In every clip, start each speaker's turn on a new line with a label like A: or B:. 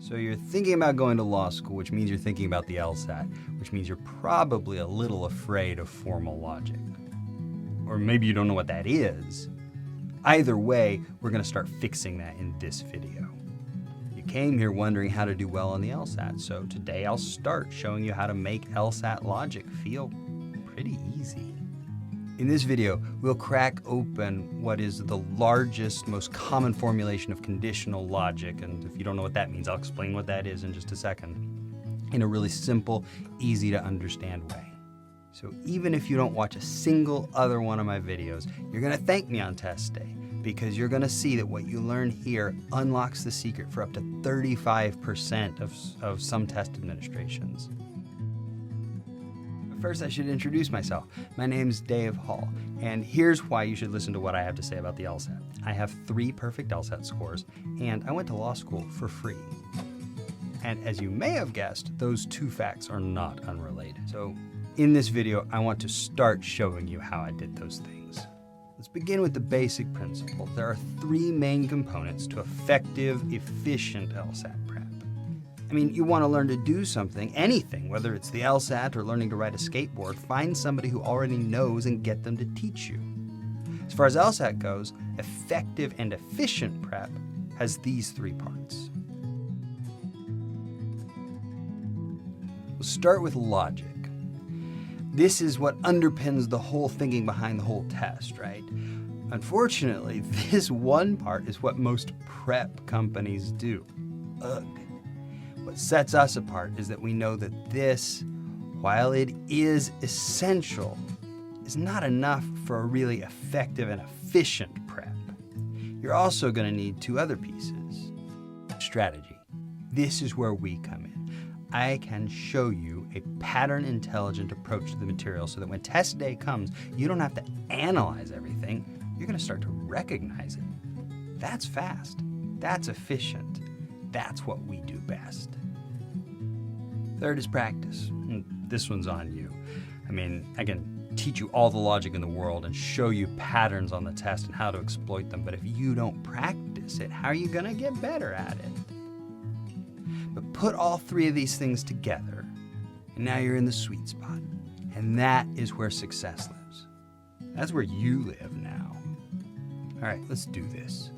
A: So you're thinking about going to law school, which means you're thinking about the LSAT, which means you're probably a little afraid of formal logic. Or maybe you don't know what that is. Either way, we're going to start fixing that in this video. You came here wondering how to do well on the LSAT, so today I'll start showing you how to make LSAT logic feel pretty easy. In this video, we'll crack open what is the largest, most common formulation of conditional logic, and if you don't know what that means, I'll explain what that is in just a second, in a really simple, easy to understand way. So even if you don't watch a single other one of my videos, you're gonna thank me on test day, because you're gonna see that what you learn here unlocks the secret for up to 35% of some test administrations. First, I should introduce myself. My name's Dave Hall, and here's why you should listen to what I have to say about the LSAT. I have 3 perfect LSAT scores, and I went to law school for free. And as you may have guessed, those 2 facts are not unrelated. So in this video, I want to start showing you how I did those things. Let's begin with the basic principle. There are 3 main components to effective, efficient LSAT prep. I mean, you want to learn to do something, anything, whether it's the LSAT or learning to ride a skateboard, find somebody who already knows and get them to teach you. As far as LSAT goes, effective and efficient prep has these 3 parts. We'll start with logic. This is what underpins the whole thinking behind the whole test, right? Unfortunately, this one part is what most prep companies do. Ugh. What sets us apart is that we know that this, while it is essential, is not enough for a really effective and efficient prep. You're also going to need 2 other pieces. Strategy. This is where we come in. I can show you a pattern-intelligent approach to the material so that when test day comes, you don't have to analyze everything. You're going to start to recognize it. That's fast. That's efficient. That's what we do best. Third is practice. This one's on you. I mean, I can teach you all the logic in the world and show you patterns on the test and how to exploit them, but if you don't practice it, how are you going to get better at it? But put all 3 of these things together, and now you're in the sweet spot. And that is where success lives. That's where you live now. All right, let's do this.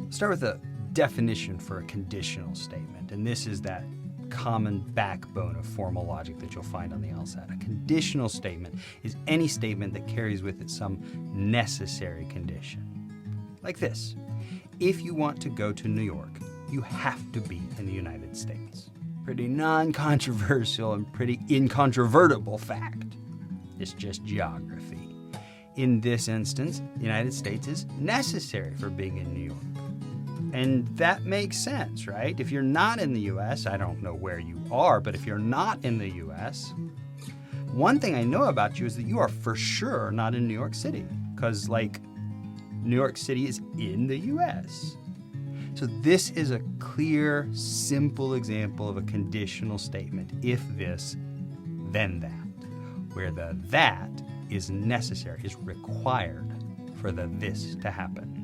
A: Start with a definition for a conditional statement, and this is that common backbone of formal logic that you'll find on the LSAT. A conditional statement is any statement that carries with it some necessary condition. Like this: if you want to go to New York, you have to be in the United States. Pretty non-controversial and pretty incontrovertible fact. It's just geography. In this instance, the United States is necessary for being in New York. And that makes sense, right? If you're not in the US, I don't know where you are, but if you're not in the US, one thing I know about you is that you are for sure not in New York City, because New York City is in the US. So this is a clear, simple example of a conditional statement. If this, then that, where the that is necessary, is required for the this to happen.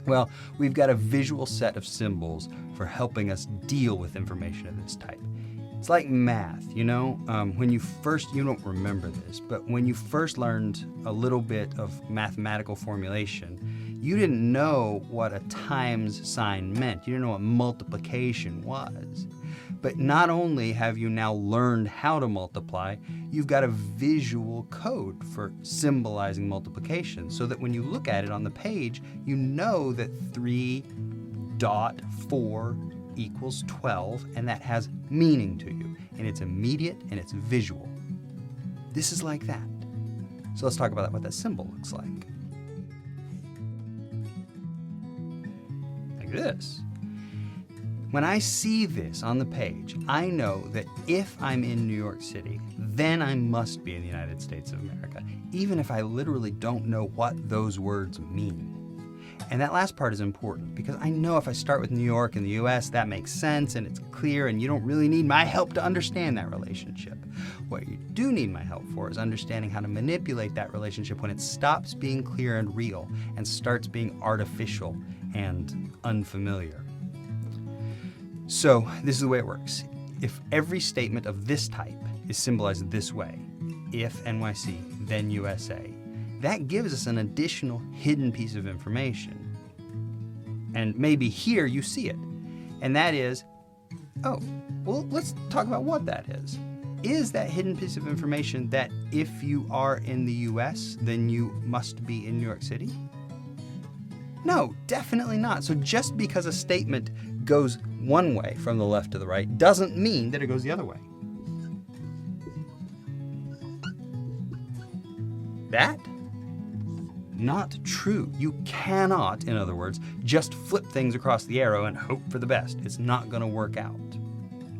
A: Well, we've got a visual set of symbols for helping us deal with information of this type. It's like math, you know? When you don't remember this, but when you first learned a little bit of mathematical formulation, you didn't know what a times sign meant. You didn't know what multiplication was. But not only have you now learned how to multiply, you've got a visual code for symbolizing multiplication, so that when you look at it on the page, you know that 3.4 equals 12, and that has meaning to you, and it's immediate and it's visual. This is like that. So let's talk about what that symbol looks like. Like this. When I see this on the page, I know that if I'm in New York City, then I must be in the United States of America, even if I literally don't know what those words mean. And that last part is important because I know if I start with New York and the US, that makes sense and it's clear and you don't really need my help to understand that relationship. What you do need my help for is understanding how to manipulate that relationship when it stops being clear and real and starts being artificial and unfamiliar. So this is the way it works. If every statement of this type is symbolized this way, if NYC, then USA, that gives us an additional hidden piece of information. And maybe here you see it. And that is, oh, well, let's talk about what that is. Is that hidden piece of information that if you are in the US, then you must be in New York City? No, definitely not. So just because a statement goes one way from the left to the right doesn't mean that it goes the other way. That? Not true. You cannot, in other words, just flip things across the arrow and hope for the best. It's not going to work out.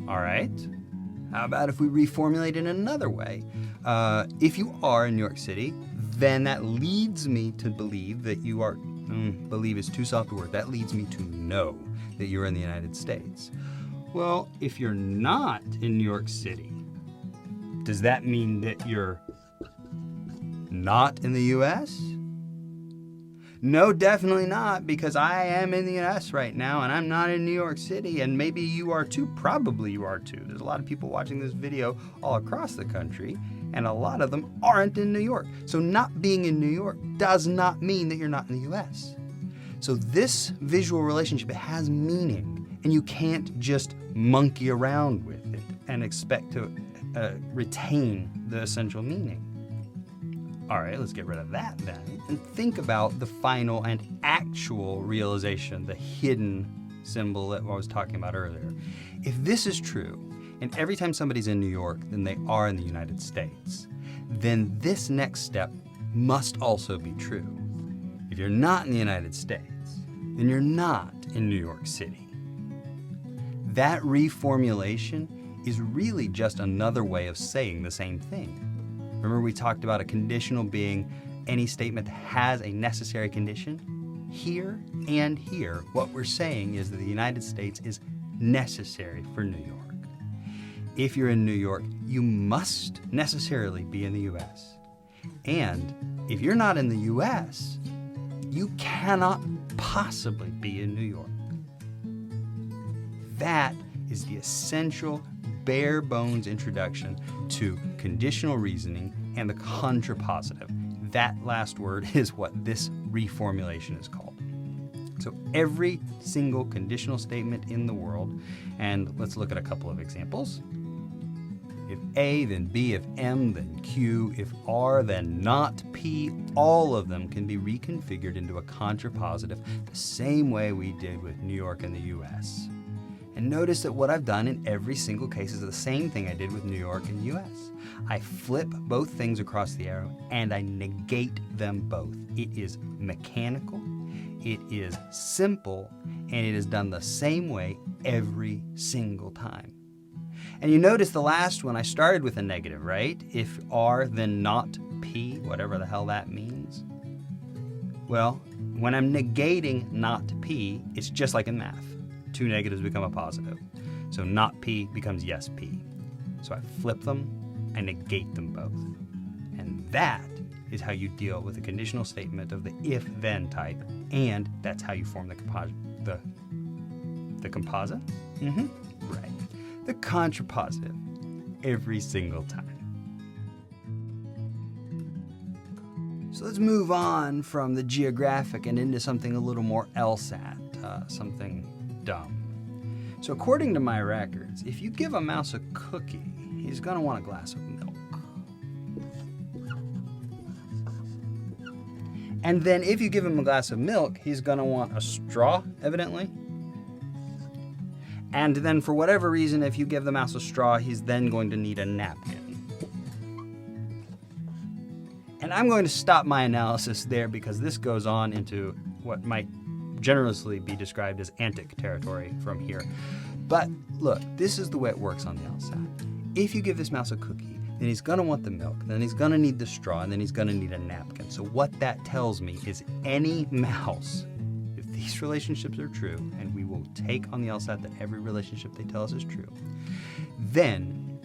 A: All right? How about if we reformulate it another way? If you are in New York City, then that leads me to believe that you are, believe is too soft a word, that leads me to know that you're in the United States. Well, if you're not in New York City, does that mean that you're not in the US? No, definitely not, because I am in the US right now and I'm not in New York City, and maybe you are too. Probably you are too. There's a lot of people watching this video all across the country, and a lot of them aren't in New York. So not being in New York does not mean that you're not in the US. So this visual relationship, it has meaning, and you can't just monkey around with it and expect to retain the essential meaning. All right, let's get rid of that then, and think about the final and actual realization, the hidden symbol that I was talking about earlier. If this is true, and every time somebody's in New York, then they are in the United States, then this next step must also be true. If you're not in the United States, then you're not in New York City. That reformulation is really just another way of saying the same thing. Remember we talked about a conditional being any statement that has a necessary condition? Here and here, what we're saying is that the United States is necessary for New York. If you're in New York, you must necessarily be in the US. And if you're not in the US, you cannot possibly be in New York. That is the essential bare bones introduction to conditional reasoning and the contrapositive. That last word is what this reformulation is called. So every single conditional statement in the world, and let's look at a couple of examples. If A, then B, if M, then Q, if R, then not P, all of them can be reconfigured into a contrapositive the same way we did with New York and the US. And notice that what I've done in every single case is the same thing I did with New York and US. I flip both things across the arrow and I negate them both. It is mechanical, it is simple, and it is done the same way every single time. And you notice the last one, I started with a negative, right? If R, then not P, whatever the hell that means. Well, when I'm negating not P, it's just like in math. Two negatives become a positive. So not P becomes yes P. So I flip them, I negate them both. And that is how you deal with a conditional statement of the if-then type, and that's how you form the composite. The composite? Right. The contrapositive every single time. So let's move on from the geographic and into something a little more LSAT, something dumb. So according to my records, if you give a mouse a cookie, he's gonna want a glass of milk. And then if you give him a glass of milk, he's gonna want a straw, evidently. And then for whatever reason, if you give the mouse a straw, he's then going to need a napkin. And I'm going to stop my analysis there because this goes on into what might generously be described as antic territory from here. But look, this is the way it works on the LSAT. If you give this mouse a cookie, then he's gonna want the milk, then he's gonna need the straw, and then he's gonna need a napkin. So what that tells me is any mouse these relationships are true, and we will take on the LSAT that every relationship they tell us is true, then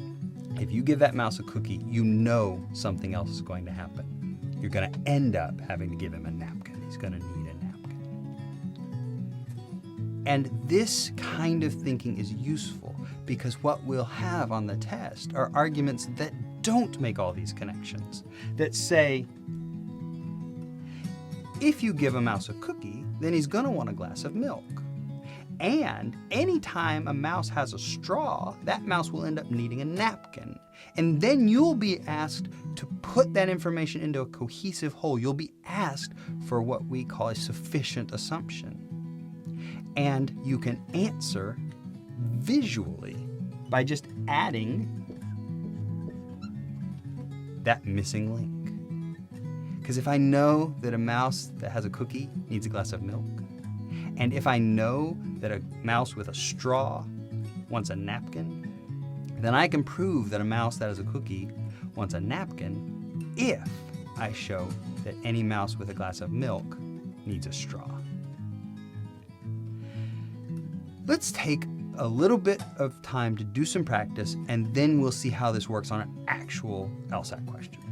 A: if you give that mouse a cookie, you know something else is going to happen. You're going to end up having to give him a napkin. He's going to need a napkin. And this kind of thinking is useful because what we'll have on the test are arguments that don't make all these connections, that say, if you give a mouse a cookie, then he's going to want a glass of milk. And anytime a mouse has a straw, that mouse will end up needing a napkin. And then you'll be asked to put that information into a cohesive whole. You'll be asked for what we call a sufficient assumption. And you can answer visually by just adding that missing link. Because if I know that a mouse that has a cookie needs a glass of milk, and if I know that a mouse with a straw wants a napkin, then I can prove that a mouse that has a cookie wants a napkin if I show that any mouse with a glass of milk needs a straw. Let's take a little bit of time to do some practice, and then we'll see how this works on an actual LSAT question.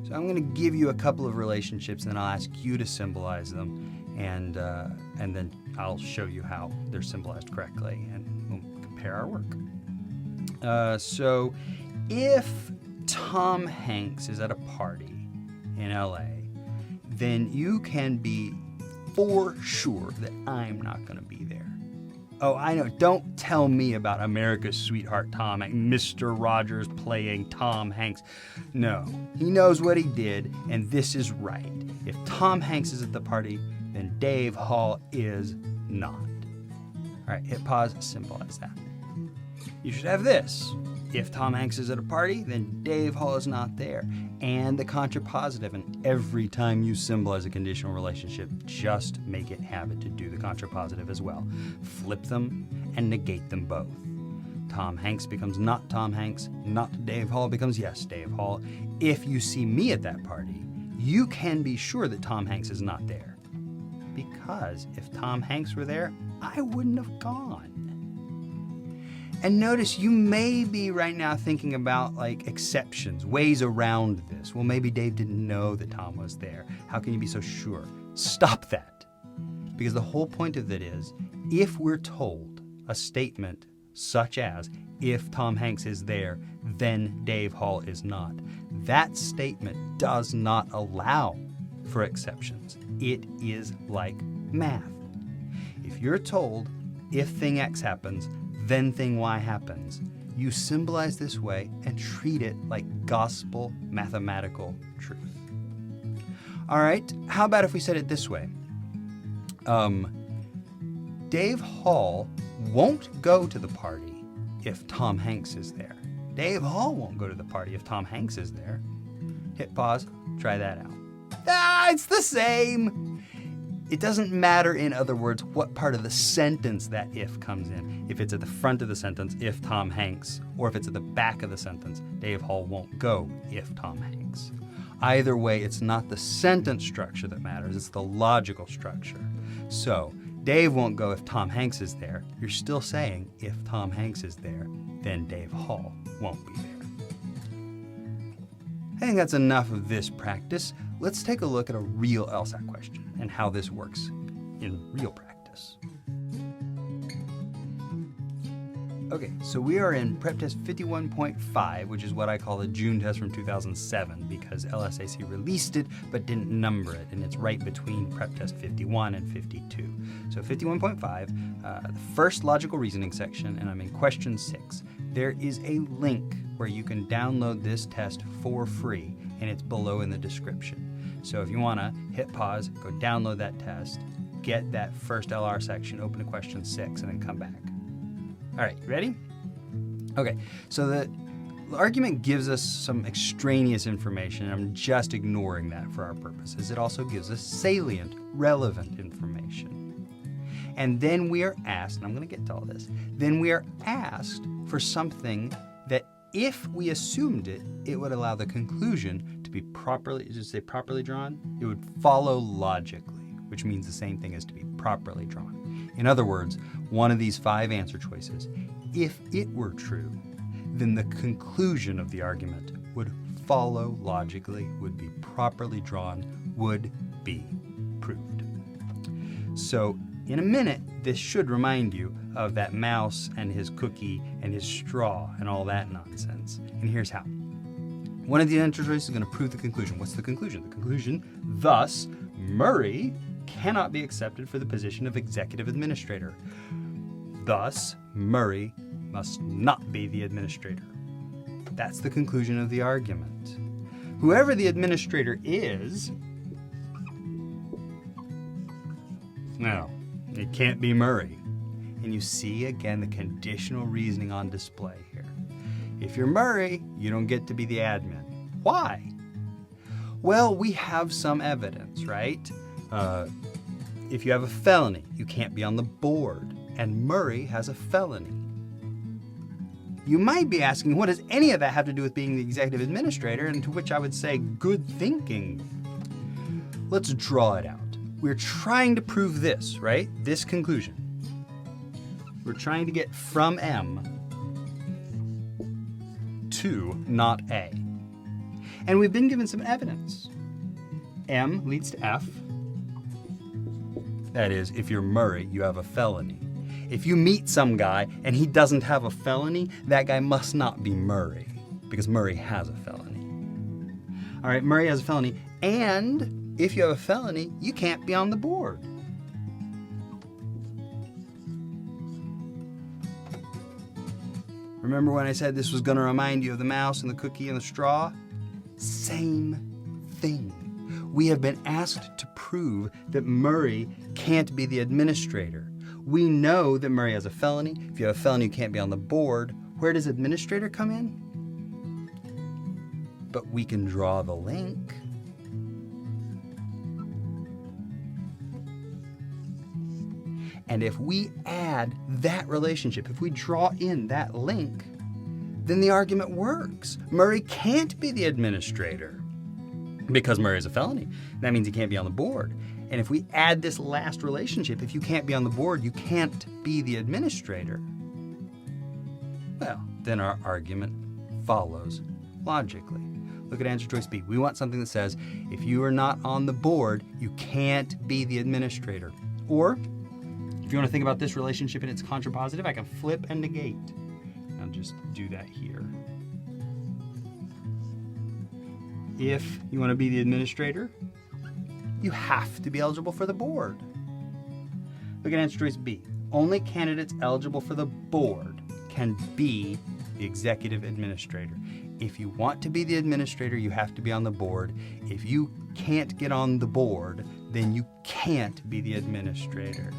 A: So I'm going to give you a couple of relationships, and then I'll ask you to symbolize them, and then I'll show you how they're symbolized correctly, and we'll compare our work. So if Tom Hanks is at a party in LA, then you can be for sure that I'm not going to be there. Oh, I know. Don't tell me about America's Sweetheart Tom Hanks, Mr. Rogers playing Tom Hanks. No, he knows what he did, and this is right. If Tom Hanks is at the party, then Dave Hall is not. All right, hit pause, symbolize that. You should have this. If Tom Hanks is at a party, then Dave Hall is not there. And the contrapositive, and every time you symbolize a conditional relationship, just make it have it to do the contrapositive as well. Flip them and negate them both. Tom Hanks becomes not Tom Hanks, not Dave Hall becomes yes, Dave Hall. If you see me at that party, you can be sure that Tom Hanks is not there. Because if Tom Hanks were there, I wouldn't have gone. And notice you may be right now thinking about like exceptions, ways around this. Well, maybe Dave didn't know that Tom was there. How can you be so sure? Stop that. Because the whole point of it is, if we're told a statement such as, if Tom Hanks is there, then Dave Hall is not, that statement does not allow for exceptions. It is like math. If you're told, if thing X happens, then thing Y happens, you symbolize this way and treat it like gospel mathematical truth. All right, how about if we said it this way? Dave Hall won't go to the party if Tom Hanks is there. Dave Hall won't go to the party if Tom Hanks is there. Hit pause, try that out. It's the same. It doesn't matter, in other words, what part of the sentence that if comes in. If it's at the front of the sentence, if Tom Hanks, or if it's at the back of the sentence, Dave Hall won't go if Tom Hanks. Either way, it's not the sentence structure that matters, it's the logical structure. So, Dave won't go if Tom Hanks is there. You're still saying, if Tom Hanks is there, then Dave Hall won't be there. I think that's enough of this practice. Let's take a look at a real LSAT question and how this works in real practice. Okay, so we are in Prep Test 51.5, which is what I call the June test from 2007 because LSAC released it but didn't number it, and it's right between Prep Test 51 and 52. So 51.5, the first logical reasoning section, and I'm in question 6. There is a link where you can download this test for free, and it's below in the description. So if you want to hit pause, go download that test, get that first LR section, open to question 6, and then come back. All right, ready? Okay, so the argument gives us some extraneous information, and I'm just ignoring that for our purposes. It also gives us salient, relevant information. And then we are asked, and I'm going to get to all this, then we are asked for something that if we assumed it, it would allow the conclusion to be properly, properly drawn? It would follow logically. which means the same thing as to be properly drawn. In other words, one of these 5 answer choices, if it were true, then the conclusion of the argument would follow logically, would be properly drawn, would be proved. So in a minute, this should remind you of that mouse and his cookie and his straw and all that nonsense. And here's how. One of the answer choices is going to prove the conclusion. What's the conclusion? The conclusion, thus, Murray cannot be accepted for the position of executive administrator. Thus, Murray must not be the administrator. That's the conclusion of the argument. Whoever the administrator is, no, it can't be Murray. And you see, again, the conditional reasoning on display here. If you're Murray, you don't get to be the admin. Why? Well, we have some evidence, right? If you have a felony, you can't be on the board, and Murray has a felony. You might be asking, what does any of that have to do with being the executive administrator? And to which I would say, good thinking. Let's draw it out. We're trying to prove this, right? This conclusion. We're trying to get from M to not A. And we've been given some evidence. M leads to F. That is, if you're Murray, you have a felony. If you meet some guy and he doesn't have a felony, that guy must not be Murray, because Murray has a felony. All right, Murray has a felony, and if you have a felony, you can't be on the board. Remember when I said this was going to remind you of the mouse and the cookie and the straw? Same thing. We have been asked to prove that Murray can't be the administrator. We know that Murray has a felony. If you have a felony, you can't be on the board. Where does administrator come in? But we can draw the link. And if we add that relationship, if we draw in that link, then the argument works. Murray can't be the administrator because Murray has a felony. That means he can't be on the board. And if we add this last relationship, if you can't be on the board, you can't be the administrator. Well, then our argument follows logically. Look at answer choice B. We want something that says, if you are not on the board, you can't be the administrator. Or, if you want to think about this relationship in its contrapositive, I can flip and negate. I'll just do that here. If you want to be the administrator, you have to be eligible for the board. Look at answer choice B. Only candidates eligible for the board can be the executive administrator. If you want to be the administrator, you have to be on the board. If you can't get on the board, then you can't be the administrator.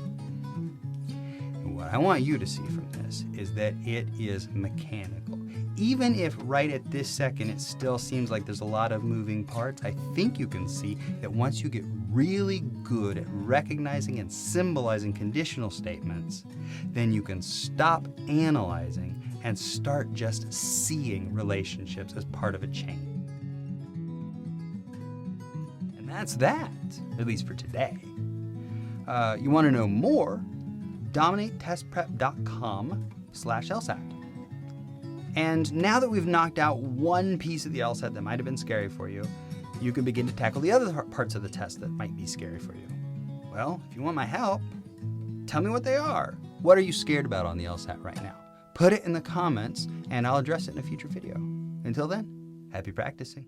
A: And what I want you to see from this is that it is mechanical. Even if right at this second it still seems like there's a lot of moving parts, I think you can see that once you get really good at recognizing and symbolizing conditional statements, then you can stop analyzing and start just seeing relationships as part of a chain. And that's that, at least for today. You want to know more? DominateTestPrep.com/LSAT. And now that we've knocked out one piece of the LSAT that might have been scary for you, you can begin to tackle the other parts of the test that might be scary for you. Well, if you want my help, tell me what they are. What are you scared about on the LSAT right now? Put it in the comments and I'll address it in a future video. Until then, happy practicing.